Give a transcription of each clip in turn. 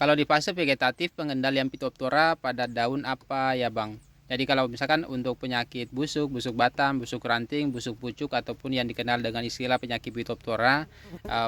Kalau di fase vegetatif pengendalian Phytophthora pada daun apa ya Bang? Jadi kalau misalkan untuk penyakit busuk, busuk batang, busuk ranting, busuk pucuk ataupun yang dikenal dengan istilah penyakit Phytophthora,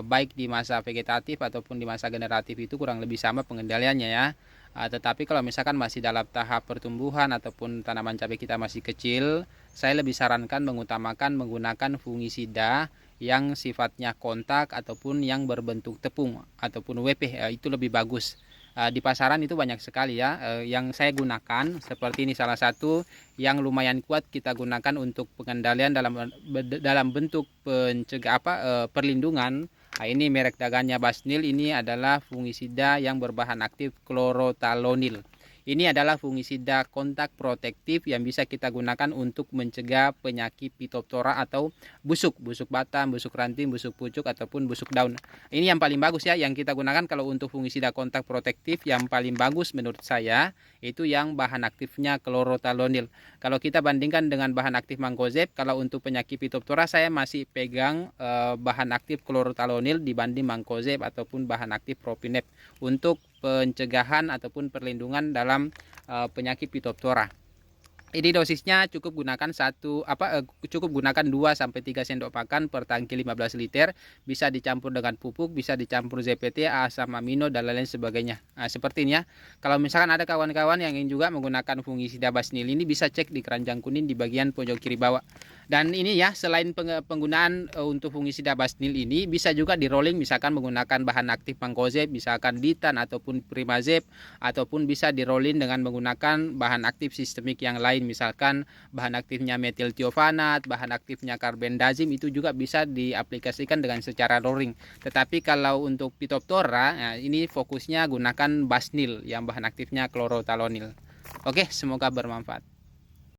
baik di masa vegetatif ataupun di masa generatif itu kurang lebih sama pengendaliannya ya. Tetapi kalau misalkan masih dalam tahap pertumbuhan ataupun tanaman cabai kita masih kecil, saya lebih sarankan mengutamakan menggunakan fungisida yang sifatnya kontak ataupun yang berbentuk tepung ataupun WP, itu lebih bagus. Di pasaran itu banyak sekali ya, yang saya gunakan seperti ini salah satu yang lumayan kuat kita gunakan untuk pengendalian dalam bentuk perlindungan. Nah, ini merek dagangnya Basnil, ini adalah fungisida yang berbahan aktif klorotalonil. Ini adalah fungisida kontak protektif yang bisa kita gunakan untuk mencegah penyakit Phytophthora atau busuk batang, busuk ranting, busuk pucuk ataupun busuk daun. Ini yang paling bagus ya yang kita gunakan kalau untuk fungisida kontak protektif. Yang paling bagus menurut saya itu yang bahan aktifnya klorotalonil. Kalau kita bandingkan dengan bahan aktif mancozeb, kalau untuk penyakit Phytophthora saya masih pegang bahan aktif klorotalonil dibanding mancozeb ataupun bahan aktif propinep untuk pencegahan ataupun perlindungan dalam penyakit Phytophthora. Ini dosisnya cukup gunakan cukup gunakan 2 sampai 3 sendok makan per tangki 15 liter, bisa dicampur dengan pupuk, bisa dicampur ZPT, asam amino dan lain-lain sebagainya. Nah, seperti ini ya. Kalau misalkan ada kawan-kawan yang ingin juga menggunakan fungisida Basnil ini, bisa cek di keranjang kuning di bagian pojok kiri bawah. Dan ini ya, selain penggunaan untuk fungisida Basnil ini bisa juga di rolling misalkan menggunakan bahan aktif mancozeb, misalkan Ditan ataupun Primazeb, ataupun bisa di rolling dengan menggunakan bahan aktif sistemik yang lain, misalkan bahan aktifnya metiltiovanat, bahan aktifnya carbendazim, itu juga bisa diaplikasikan dengan secara rolling. Tetapi kalau untuk Phytophthora, nah ini fokusnya gunakan Basnil yang bahan aktifnya klorotalonil. Oke, semoga bermanfaat.